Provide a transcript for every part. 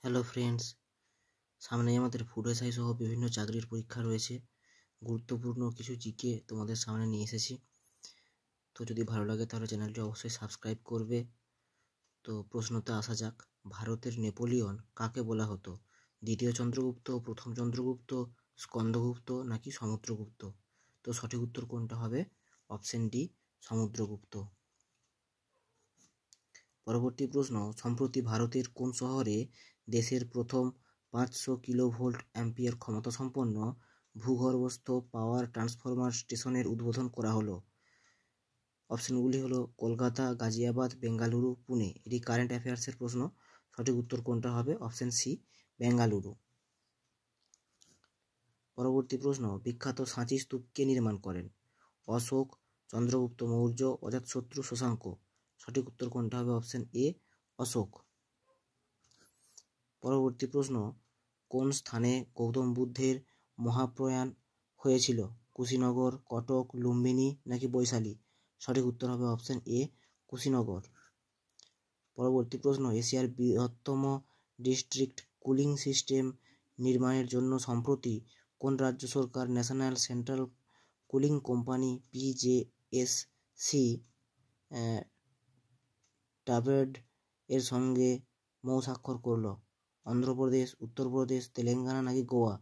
Hello friends, সামনেই আমাদের food SI সহ বিভিন্ন চাকরির পরীক্ষা রয়েছে। গুরুত্বপূর্ণ কিছু জিকে তোমাদের সামনে নিয়ে এসেছি। তো যদি ভালো লাগে তাহলে চ্যানেলটি অবশ্যই সাবস্ক্রাইব করবে। তো প্রশ্নতে আসা যাক, ভারতের নেপোলিয়ন কাকে বলা হতো? দ্বিতীয় চন্দ্রগুপ্ত, প্রথম চন্দ্রগুপ্ত, স্কন্দগুপ্ত নাকি সমুদ্রগুপ্ত? তো সঠিক উত্তর কোনটা হবে? Option D, Samudragupta. পরবর্তী প্রশ্ন, সম্প্রতি ভারতের কোন শহরে দেশের প্রথম 500 কিলোভোল্ট অ্যাম্পিয়ার ক্ষমতা সম্পন্ন ভূগর্ভস্থ পাওয়ার ট্রান্সফরমার স্টেশনের উদ্বোধন করা হলো? অপশনগুলি হলো কলকাতা, গাজিয়াবাদ, বেঙ্গালুরু, পুনে। এটি কারেন্ট অ্যাফেয়ার্সের প্রশ্ন। সঠিক উত্তর কোনটা হবে? Option C, Bengaluru. পরবর্তী প্রশ্ন, বিখ্যাত সাঁচি স্তূপ কে নির্মাণ করেন? অশোক, চন্দ্রগুপ্ত মৌর্য, অজাতশত্রু, শশাঙ্ক। সঠিক উত্তর কোনটা হবে? Option A, Ashok. পরবর্তী প্রশ্ন, কোন স্থানে গৌতম বুদ্ধের মহাপ্রয়াণ হয়েছিল? কুশীনগর, কটক, লুম্বিনী নাকি বৈশালী? সঠিক উত্তর হবে অপশন এ, কুশীনগর। পরবর্তী প্রশ্ন, এশিয়ার বৃহত্তম ডিস্ট্রিক্ট কুলিং সিস্টেম নির্মাণের জন্য সম্প্রতি কোন রাজ্য সরকার ন্যাশনাল সেন্ট্রাল কুলিং কোম্পানি পিজেএসসি টাবেড এর সঙ্গে স্বাক্ষর করল? অন্ধ্রপ্রদেশ, উত্তরপ্রদেশ, তেলেঙ্গানা নাকি গোয়া?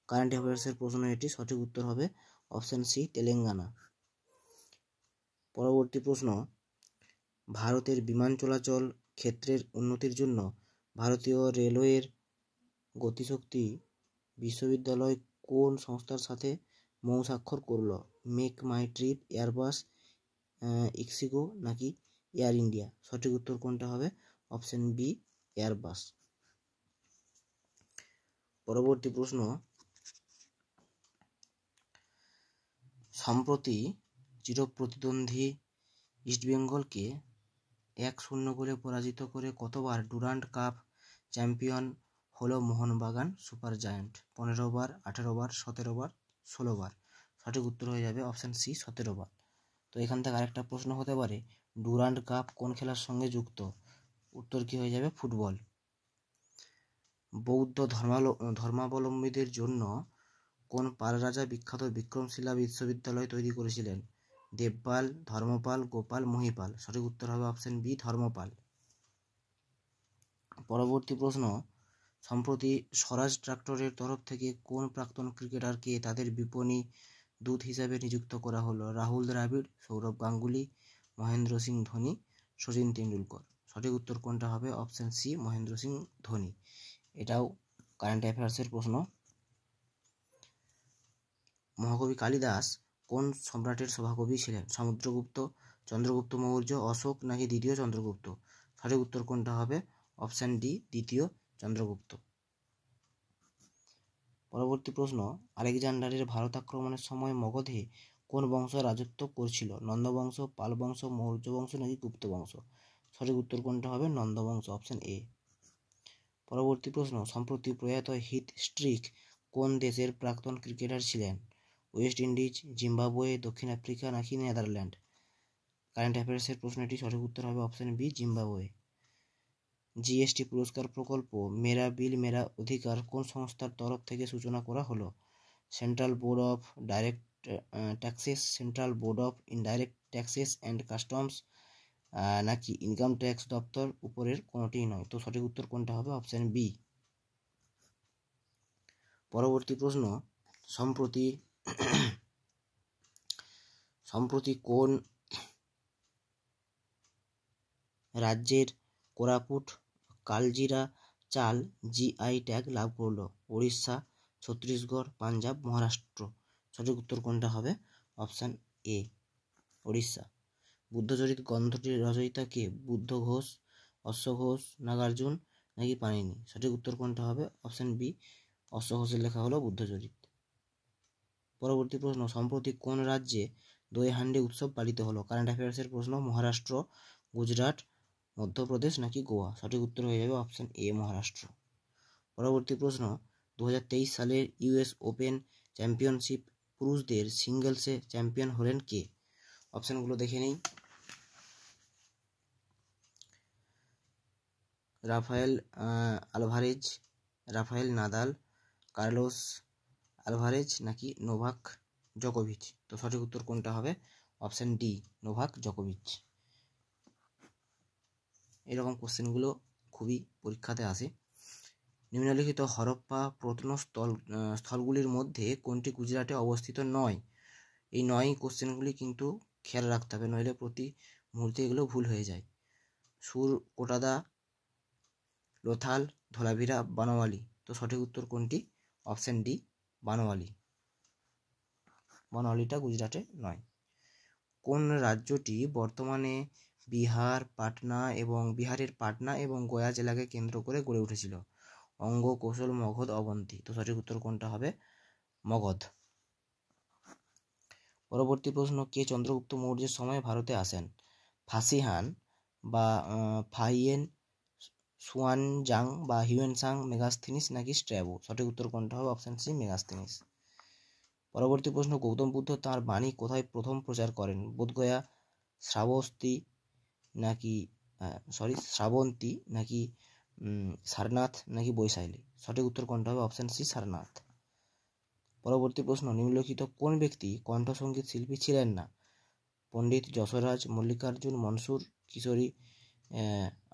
কারেন্ট অ্যাফেয়ার্সের প্রশ্ন এটি। সঠিক উত্তর হবে অপশন সি, তেলেঙ্গানা। পরবর্তী প্রশ্ন, ভারতের বিমান চলাচল ক্ষেত্রের উন্নতির জন্য ভারতীয় রেলওয়ের গতিশক্তি বিশ্ববিদ্যালয় কোন সংস্থার সাথে স্বাক্ষর করল? MakeMyTrip, Airbus, Ixigo নাকি এয়ার ইন্ডিয়া? সঠিক উত্তর কোনটা হবে? Option B, Airbus. পরবর্তী প্রশ্ন, সম্প্রতি চিরপ্রতিদ্বন্দ্বী ইস্টবেঙ্গলকে 1-0 গোলে পরাজিত করে কতবার ডুরান্ড কাপ চ্যাম্পিয়ন হলো মোহনবাগান সুপার জায়ান্ট? 15 বার, 18 বার, 17 বার, 16 বার? সঠিক উত্তর হয়ে যাবে অপশন সি, 17 বার। তো এখান থেকে আরেকটা প্রশ্ন হতে পারে, ডুরান্ড কাপ কোন খেলার সঙ্গে যুক্ত? উত্তর কি হয়ে যাবে? ফুটবল। বৌদ্ধ ধর্মাবলম্বীদের জন্য কোন পাল রাজা বিখ্যাত বিক্রমশিলা বিশ্ববিদ্যালয় তৈরি করেছিলেন? দেবপাল, ধর্মপাল, গোপাল, মহিপাল? সঠিক উত্তর হবে অপশন বি, ধর্মপাল। পরবর্তী প্রশ্ন, সম্প্রতি স্বরাজ ট্রাক্টরের তরফ থেকে কোন প্রাক্তন ক্রিকেটারকে তাদের বিপণী দূত হিসাবে নিযুক্ত করা হলো? রাহুল দ্রাবিড়, সৌরভ গাঙ্গুলি, মহেন্দ্র সিং ধোনি, সচিন তেন্ডুলকর? সঠিক উত্তর কোনটা হবে? Option C, Mahendra Singh Dhoni. এটাও কারেন্ট অ্যাফেয়ার্সের প্রশ্ন। মহাকবি কালিদাস কোন সম্রাটের সভাকবি ছিলেন? সমুদ্রগুপ্ত, চন্দ্রগুপ্ত মৌর্য, অশোক নাকি দ্বিতীয় চন্দ্রগুপ্ত? সঠিক উত্তর কোনটা হবে? অপশন ডি, দ্বিতীয় চন্দ্রগুপ্ত। পরবর্তী প্রশ্ন, আলেকজান্ডারের ভারত আক্রমণের সময় মগধে কোন বংশ রাজত্ব করছিল? নন্দবংশ, পাল বংশ, মৌর্য বংশ নাকি গুপ্ত বংশ? সঠিক উত্তর কোনটা হবে? নন্দবংশ, অপশন এ। পরবর্তী প্রশ্ন, সম্প্রতি প্রয়াত হিথ স্ট্রিক কোন দেশের প্রাক্তন ক্রিকেটার ছিলেন? ওয়েস্ট ইন্ডিজ, জিম্বাবুয়ে, দক্ষিণ আফ্রিকা নাকি নেদারল্যান্ড? কারেন্ট অ্যাফেয়ার্সের প্রশ্নটি। সঠিক উত্তর হবে অপশন বি, জিম্বাবুয়ে। জিএসটি পুরস্কার প্রকল্প মেরা বিল মেরা অধিকার কোন সংস্থার তরফ থেকে সূচনা করা হলো? Central Board of Direct Taxes, Central Board of Indirect Taxes and Customs নাকি ইনকাম ট্যাক্স দপ্তর? উপরের কোনোটিই নয়। তো সঠিক উত্তর কোনটা হবে? Option B. পরবর্তী প্রশ্ন, সম্প্রতি কোন রাজ্যের কোরাপুট কালজিরা চাল জিআই ট্যাগ লাভ করলো? উড়িষ্যা, ছত্তিশগড়, পাঞ্জাব, মহারাষ্ট্র? সঠিক উত্তর কোনটা হবে? অপশন এ, উড়িষ্যা। বুদ্ধচরিত গ্রন্থটির রচয়িতা কে? বুদ্ধ ঘোষ, অশ্ব ঘোষ, নাগার্জুন নাকি পাণিনি? সঠিক উত্তর কোনটা হবে? অপশন বি, অশ্ব ঘোষের লেখা হলো বুদ্ধচরিত। পরবর্তী প্রশ্ন, সম্প্রতি কোন রাজ্যে দই হান্ডি উৎসব পালিত হলো? কারেন্ট অ্যাফেয়ার্সের প্রশ্ন। মহারাষ্ট্র, গুজরাট, মধ্যপ্রদেশ নাকি গোয়া? সঠিক উত্তর হয়ে যাবে অপশন এ, মহারাষ্ট্র। পরবর্তী প্রশ্ন, 2023 সালের ইউএস ওপেন চ্যাম্পিয়নশিপ পুরুষদের সিঙ্গলসে চ্যাম্পিয়ন হলেন কে? অপশনগুলো দেখে নেই। Rafael Alvarez, Rafael Nadal, Carlos Alvarez নাকি নোভাক জোকোভিচ? তো সঠিক উত্তর কোনটা হবে? অপশান ডি, নোভাক জোকোভিচ। এরকম কোশ্চেনগুলো খুবই পরীক্ষাতে আসে। নিম্নলিখিত হরপ্পা স্থলগুলির মধ্যে কোনটি গুজরাটে অবস্থিত নয়? এই নয় কোশ্চেনগুলি কিন্তু খেয়াল রাখতে হবে, নইলে প্রতি মুহূর্তে এগুলো ভুল হয়ে যায়। সুর, কোটাদা, লোথাল, ধোলাভিরা, বানোয়ালি। তো সঠিক উত্তর কোনটি? Option D, বানোয়ালি। বানোয়ালিটা গুজরাটে নয়। কোন রাজ্যটি বর্তমানে বিহারের পাটনা এবং গয়া জেলাকে কেন্দ্র করে গড়ে উঠেছিল? অঙ্গ, কৌশল, মগধ, অবন্তী। তো সঠিক উত্তর কোনটা হবে? মগধ। পরবর্তী প্রশ্ন, কে চন্দ্রগুপ্ত মৌর্যের সময় ভারতে আসেন? ফাসিহান বা ফাহিয়েন সুয়ানজাং বা হিউয়েনসাং, মেগাস্থিনিস নাকি স্ট্র্যাবো? সঠিক উত্তর কোনটা হবে? Option C, Megasthenes. পরবর্তী প্রশ্ন, গৌতম বুদ্ধ তাঁর বাণী কোথায় প্রথম প্রচার করেন? বোধগয়া, শ্রাবন্তী নাকি সারনাথ নাকি বৈশালী? সঠিক উত্তর কোনটা হবে? Option C, Sarnath. পরবর্তী প্রশ্ন, নিম্নলিখিত কোন ব্যক্তি কণ্ঠসঙ্গীত শিল্পী ছিলেন না? পণ্ডিত যশোরাজ, মল্লিকার্জুন, মনসুর, কিশোরী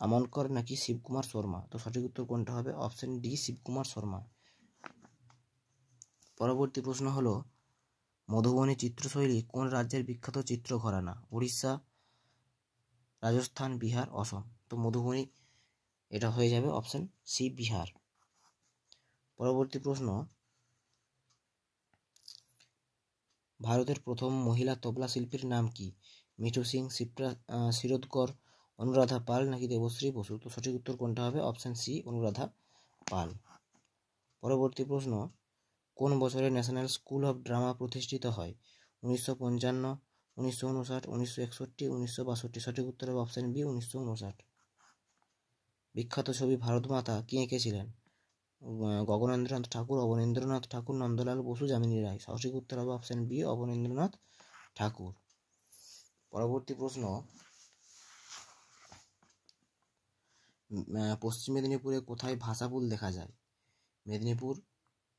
আমনকর নাকি শিবকুমার শর্মা? তো সঠিক উত্তর কোনটা হবে? Option D, Shivakumar Sharma. পরবর্তী প্রশ্ন হলো, মধুবনী চিত্রশৈলী কোন রাজ্যের বিখ্যাত চিত্র ঘরানা? উড়িষ্যা, রাজস্থান, বিহার, অসম। তো মধুবনী এটা হয়ে যাবে অপশান সি, বিহার। পরবর্তী প্রশ্ন, ভারতের প্রথম মহিলা তবলা শিল্পীর নাম কি? মিঠু সিং, শিরোদকর, অনুরাধা পাল নাকি দেবশ্রী বসু? তো সঠিক উত্তর কোনটা হবে? অপশান সি, অনুরাধা পাল। পরবর্তী প্রশ্ন, কোন বছরে ন্যাশনাল স্কুল অফ ড্রামা প্রতিষ্ঠিত হয়? 1955, 1959, 1961, 1962। সঠিক উত্তর হবে অপশান বি, 1959। বিখ্যাত ছবি ভারত মাতা কে এঁকেছিলেন? গগনেন্দ্রনাথ ঠাকুর, অবনীন্দ্রনাথ ঠাকুর, নন্দলাল বসু, যামিনী রায়। সঠিক উত্তর হবে অপশান বি, অবনীন্দ্রনাথ ঠাকুর। পরবর্তী প্রশ্ন, পশ্চিম মেদিনীপুরে কোথায় ভাষাপুল দেখা যায়? মেদিনীপুর,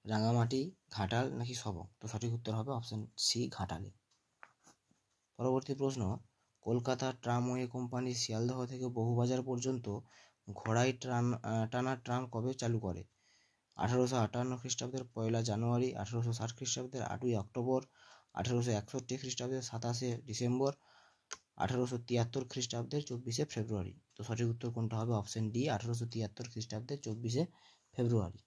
রাঙামাটি, ঘাটাল নাকি সবং? তো সঠিক উত্তর হবে অপশান সি, ঘাটালে। পরবর্তী প্রশ্ন, কলকাতা ট্রামওয়ে কোম্পানি শিয়ালদহ থেকে বহুবাজার পর্যন্ত ঘোড়ায় টানা ট্রাম কবে চালু করে? 1858 খ্রিস্টাব্দের 1 জানুয়ারি, 1860 খ্রিস্টাব্দের 8 অক্টোবর, 1861 খ্রিস্টাব্দের 27 ডিসেম্বর, 1873 খ্রিস্টাব্দের 24 ফেব্রুয়ারি। তো সঠিক উত্তর কোনটা হবে? অপশান ডি, 1873 খ্রিস্টাব্দের 24 ফেব্রুয়ারি।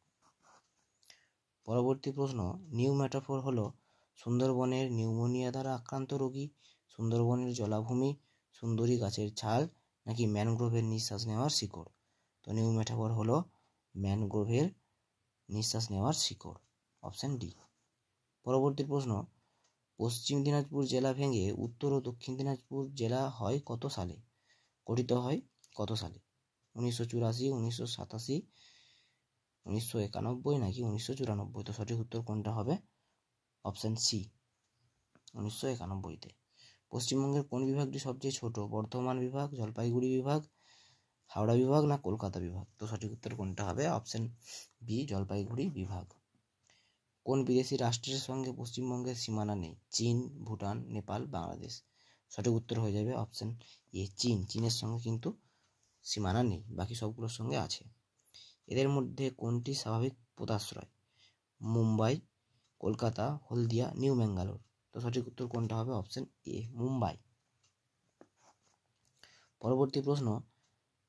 পরবর্তী প্রশ্ন, নিউ মেটাফোর হলো সুন্দরবনের নিউমোনিয়া দ্বারা আক্রান্ত রোগী, সুন্দরবনের জলাভূমি, সুন্দরী গাছের ছাল নাকি ম্যানগ্রোভের নিঃশ্বাস নেওয়ার শিকড়? তো নিউ মেটাফোর হলো ম্যানগ্রোভের নিঃশ্বাস নেওয়ার শিকড়, অপশান ডি। পরবর্তী প্রশ্ন, পশ্চিম দিনাজপুর জেলা ভেঙে উত্তর ও দক্ষিণ দিনাজপুর জেলা হয় কত সালে? গঠিত হয় কত সালে? 1984, 1987, 1991 নাকি 1994? তো সঠিক উত্তর কোনটা হবে? অপশান সি, 1991-তে। পশ্চিমবঙ্গের কোন বিভাগটি সবচেয়ে ছোট? বর্ধমান বিভাগ, জলপাইগুড়ি বিভাগ, হাওড়া বিভাগ না কলকাতা বিভাগ? তো সঠিক উত্তর কোনটা হবে? অপশান বি, জলপাইগুড়ি বিভাগ। কোন বিদেশি রাষ্ট্রের সঙ্গে পশ্চিমবঙ্গের সীমানা নেই? চীন, ভুটান, নেপাল, বাংলাদেশ। সঠিক উত্তর হয়ে যাবে অপশান এ, চীন। চীনের সঙ্গে কিন্তু সীমানা নেই, বাকি সবগুলোর সঙ্গে আছে। এদের মধ্যে কোনটি স্বাভাবিক পোতাশ্রয়? মুম্বাই, কলকাতা, হলদিয়া, নিউ ব্যাঙ্গালোর। তো সঠিক উত্তর কোনটা হবে? Option A, Mumbai. পরবর্তী প্রশ্ন,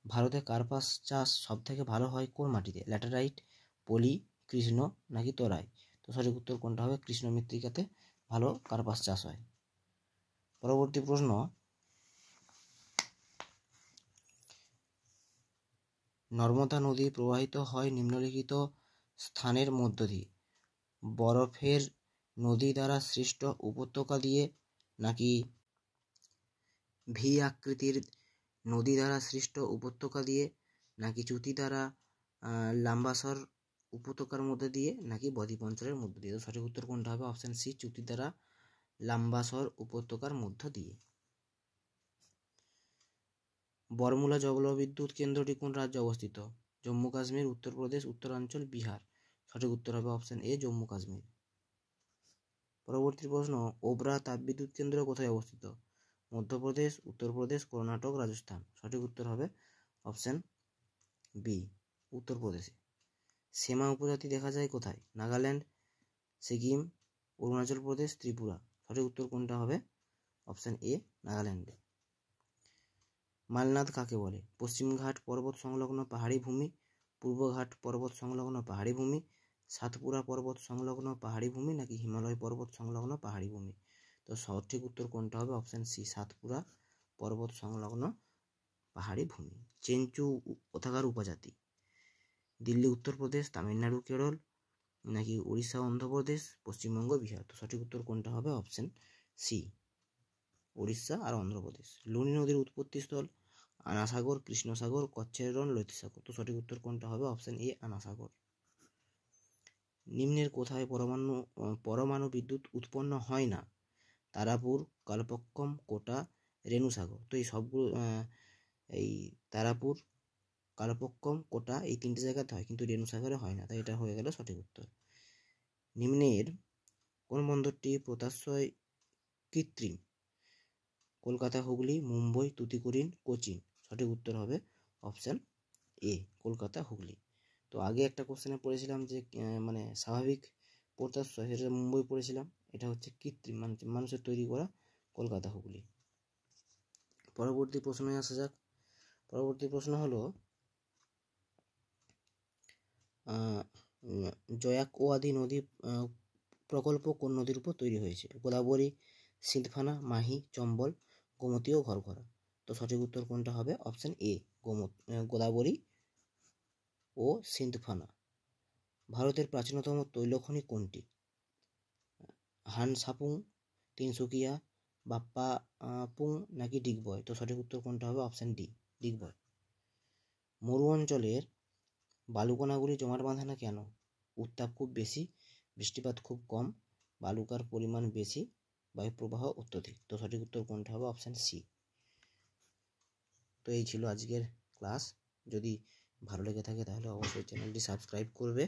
ভারতে কার্পাস চাষ সব থেকে ভালো হয় কোন মাটিতে? ল্যাটেরাইট, পলি, কৃষ্ণ নাকি তোরাই? তো সঠিক উত্তর কোনটা হবে? কৃষ্ণ মৃত্তিকাতে ভালো কার্পাস চাষ হয়। পরবর্তী প্রশ্ন, নর্মদা নদী প্রবাহিত হয় নিম্নলিখিত স্থানের মধ্য দিয়ে? বরফের নদী দ্বারা সৃষ্ট উপত্যকা দিয়ে নাকি ভি আকৃতির নদী দ্বারা সৃষ্ট উপত্যকা দিয়ে নাকি চ্যুতি দ্বারা লাম্বাসর উপত্যকার মধ্যে দিয়ে নাকি বদ্বীপ অঞ্চলের মধ্য দিয়ে? তো সঠিক উত্তর কোনটা হবে? অপশান সি, চ্যুতি দ্বারা লাম্বাসর উপত্যকার মধ্য দিয়ে। বরমুলা জলবিদ্যুৎ কেন্দ্রটি কোন রাজ্যে অবস্থিত? জম্মু কাশ্মীর, উত্তরপ্রদেশ, উত্তরাঞ্চল, বিহার। সঠিক উত্তর হবে অপশন এ, জম্মু কাশ্মীর। পরবর্তী প্রশ্ন, ওবরা তাপবিদ্যুৎ কেন্দ্র কোথায় অবস্থিত? মধ্যপ্রদেশ, উত্তরপ্রদেশ, কর্ণাটক, রাজস্থান। সঠিক উত্তর হবে অপশন বি, উত্তরপ্রদেশে। সেমা উপজাতি দেখা যায় কোথায়? নাগাল্যান্ড, সিকিম, অরুণাচল প্রদেশ, ত্রিপুরা। সঠিক উত্তর কোনটা হবে? অপশন এ, নাগাল্যান্ডে। মালনাদ কাকে বলে? পশ্চিমঘাট পর্বত সংলগ্ন পাহাড়ি ভূমি, পূর্বঘাট পর্বত সংলগ্ন পাহাড়ি ভূমি, সাতপুরা পর্বত সংলগ্ন পাহাড়ি ভূমি, নাকি হিমালয় পর্বত সংলগ্ন পাহাড়ি ভূমি। তো সঠিক উত্তর কোনটা হবে? অপশন সি, সাতপুরা পর্বত সংলগ্ন পাহাড়ি ভূমি। চেঞ্চু কোথাকার উপজাতি? দিল্লি, উত্তরপ্রদেশ, তামিলনাড়ু, কেরল, নাকি উড়িষ্যা, অন্ধ্রপ্রদেশ, পশ্চিমবঙ্গ, বিহার। তো সঠিক উত্তর কোনটা হবে? অপশন সি, উড়িষ্যা আর অন্ধ্রপ্রদেশ। লুনি নদীর উৎপত্তিস্থল? আনাসাগর, কৃষ্ণসাগর, কচ্ছের রণ, লোহিতসাগর। তো সঠিক উত্তর কোনটা হবে? Option A, Anasagar. নিম্নের কোথায় পরমাণু বিদ্যুৎ উৎপন্ন হয় না? তারাপুর, কালপক্কম, কোটা, রেণুসাগর। তো এই সবগুলো এই তারাপুর, কালপক্কম, কোটা এই তিনটে জায়গাতে হয়, কিন্তু রেণুসাগরে হয় না, তাই এটা হয়ে গেল সঠিক উত্তর। নিম্নের কোন বন্দরটি পোতাশ্রয় কৃত্রিম? কলকাতা, হুগলি, মুম্বই, তুতিকোরিন, কোচিন। সঠিক উত্তর হবে অপশন এ, কলকাতা, হুগলি। তো আগে একটা কোশ্চেনে পড়েছিলাম যে মানে স্বাভাবিক পোতাশ্রয়, সেটা মুম্বই পড়েছিলাম, এটা হচ্ছে কৃত্রিম, মানে মানুষের তৈরি করা, কলকাতা, হুগলি। পরবর্তী প্রশ্নে আসা যাক। পরবর্তী প্রশ্ন হলো জয়াকওয়াদি নদী প্রকল্প কোন নদীর উপর তৈরি হয়েছে? গোদাবরী, সিন্ধফানা, মাহি, চম্বল, গোমতী ও ঘরঘরা। তো সঠিক উত্তর কোনটা হবে? অপশন এ, গোদাবরী ও সিন্ধফানা। ভারতের প্রাচীনতম তৈলখনি কোনটি? হানসাপুং, তিনসুকিয়া, বাপ্পাপুং, নাকি ডিগবয়। তো সঠিক উত্তর কোনটা হবে? Option D, Digboi. মরু অঞ্চলের বালুকণাগুলি জমাট বাঁধে না কেন? উত্তাপ খুব বেশি, বৃষ্টিপাত খুব কম, বালুকার পরিমাণ বেশি, বায়ুপ্রবাহ অত্যধিক। তো সঠিক উত্তর কোনটা হবে? Option C. তো এই ছিল আজকের ক্লাস। যদি ভালো লেগে থাকে তাহলে অবশ্যই চ্যানেলটি সাবস্ক্রাইব করবে।